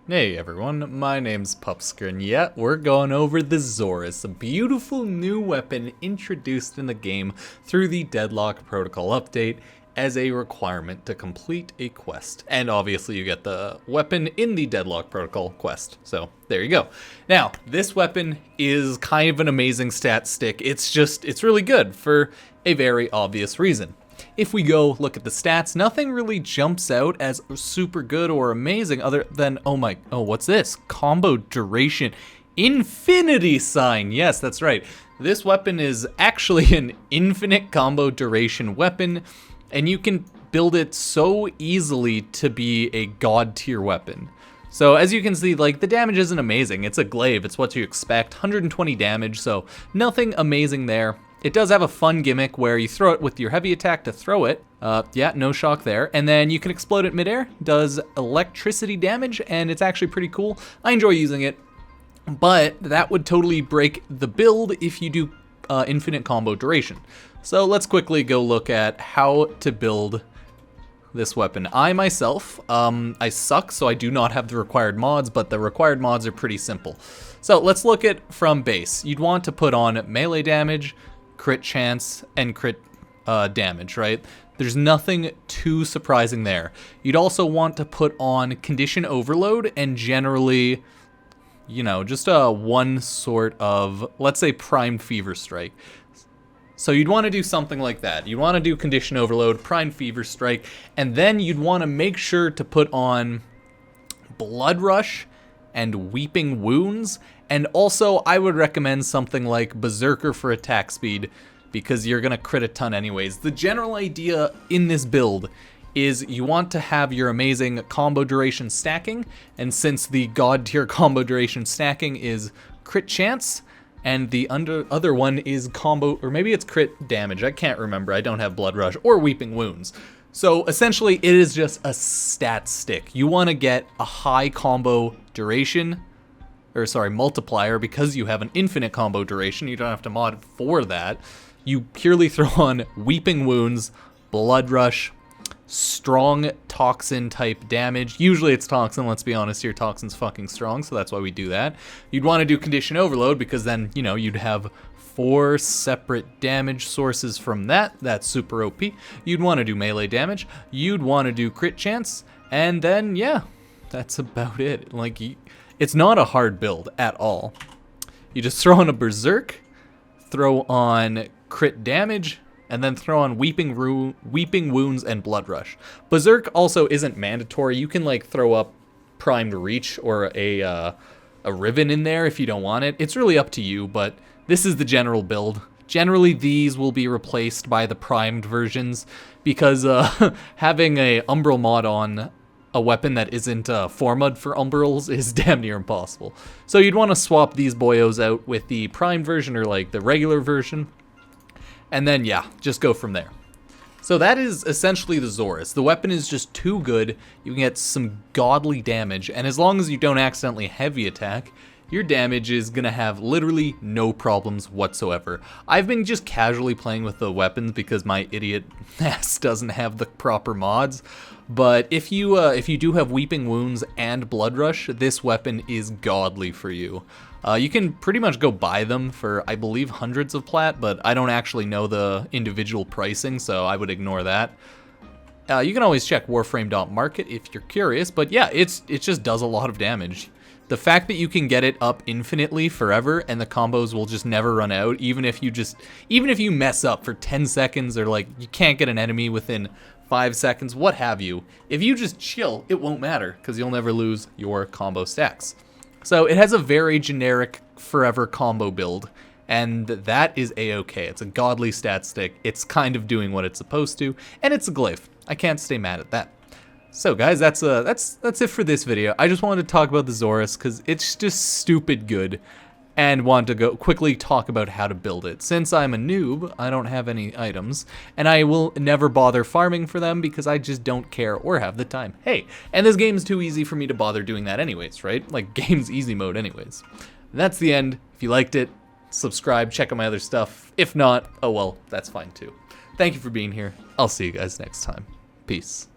Hey everyone, my name's Pupsker, and yeah, we're going over the Xoris, a beautiful new weapon introduced in the game through the Deadlock Protocol update as a requirement to complete a quest. And obviously you get the weapon in the Deadlock Protocol quest, so there you go. Now, this weapon is kind of an amazing stat stick. It's really good for a very obvious reason. If we go look at the stats, nothing really jumps out as super good or amazing other than, oh, what's this? Combo duration, infinity sign. Yes, that's right. This weapon is actually an infinite combo duration weapon, and you can build it so easily to be a god tier weapon. So as you can see, like, the damage isn't amazing. It's a glaive, it's what you expect, 120 damage, so nothing amazing there. It does have a fun gimmick where you throw it with your heavy attack to throw it. Yeah, no shock there. And then you can explode it midair. Does electricity damage, and it's actually pretty cool. I enjoy using it, but that would totally break the build if you do infinite combo duration. So let's quickly go look at how to build this weapon. I myself, I suck, so I do not have the required mods, but the required mods are pretty simple. So let's look at from base. You'd want to put on melee damage, crit chance, and crit damage, right? There's nothing too surprising there. You'd also want to put on condition overload and generally, you know, just one sort of, let's say, primed fever strike. So you'd want to do something like that. You'd want to do condition overload, primed fever strike, and then you'd want to make sure to put on blood rush and weeping wounds. And also, I would recommend something like Berserker for attack speed, because you're gonna crit a ton anyways. The general idea in this build is you want to have your amazing combo duration stacking, and since the god tier combo duration stacking is crit chance, and the other one is combo, or maybe it's crit damage, I can't remember, I don't have blood rush, or weeping wounds. So essentially, it is just a stat stick. You wanna get a high combo duration, multiplier, because you have an infinite combo duration. You don't have to mod for that. You purely throw on weeping wounds, blood rush, strong toxin type damage. Usually it's toxin, let's be honest here, toxin's fucking strong, so that's why we do that. You'd want to do condition overload because then, you know, you'd have 4 separate damage sources from that. That's super OP. You'd want to do melee damage. You'd want to do crit chance, and then, yeah, that's about it. Like, it's not a hard build at all. You just throw on a Berserk, throw on crit damage, and then throw on weeping wounds and blood rush. Berserk also isn't mandatory. You can like throw up primed reach or a riven in there if you don't want it. It's really up to you, but this is the general build. Generally, these will be replaced by the primed versions because having a umbral mod on a weapon that isn't formud for umbrals is damn near impossible. So you'd want to swap these boyos out with the primed version or like the regular version, and then yeah, just go from there. So that is essentially the Xoris. The weapon is just too good. You can get some godly damage, and as long as you don't accidentally heavy attack, your damage is gonna have literally no problems whatsoever. I've been just casually playing with the weapons because my idiot ass doesn't have the proper mods. But if you do have weeping wounds and blood rush, this weapon is godly for you. You can pretty much go buy them for, I believe, hundreds of plat, but I don't actually know the individual pricing, so I would ignore that. You can always check warframe.market if you're curious, but yeah, it just does a lot of damage. The fact that you can get it up infinitely forever and the combos will just never run out, even if you mess up for 10 seconds or like you can't get an enemy within 5 seconds, what have you, if you just chill, it won't matter because you'll never lose your combo stacks. So it has a very generic forever combo build, and that is a-okay. It's a godly stat stick. It's kind of doing what it's supposed to, and it's a glaive. I can't stay mad at that. So guys, that's it for this video. I just wanted to talk about the Xoris because it's just stupid good, and wanted to go quickly talk about how to build it. Since I'm a noob, I don't have any items, and I will never bother farming for them because I just don't care or have the time. Hey, and this game's too easy for me to bother doing that anyways, right? Like, game's easy mode anyways. And that's the end. If you liked it, subscribe, check out my other stuff. If not, oh well, that's fine too. Thank you for being here. I'll see you guys next time. Peace.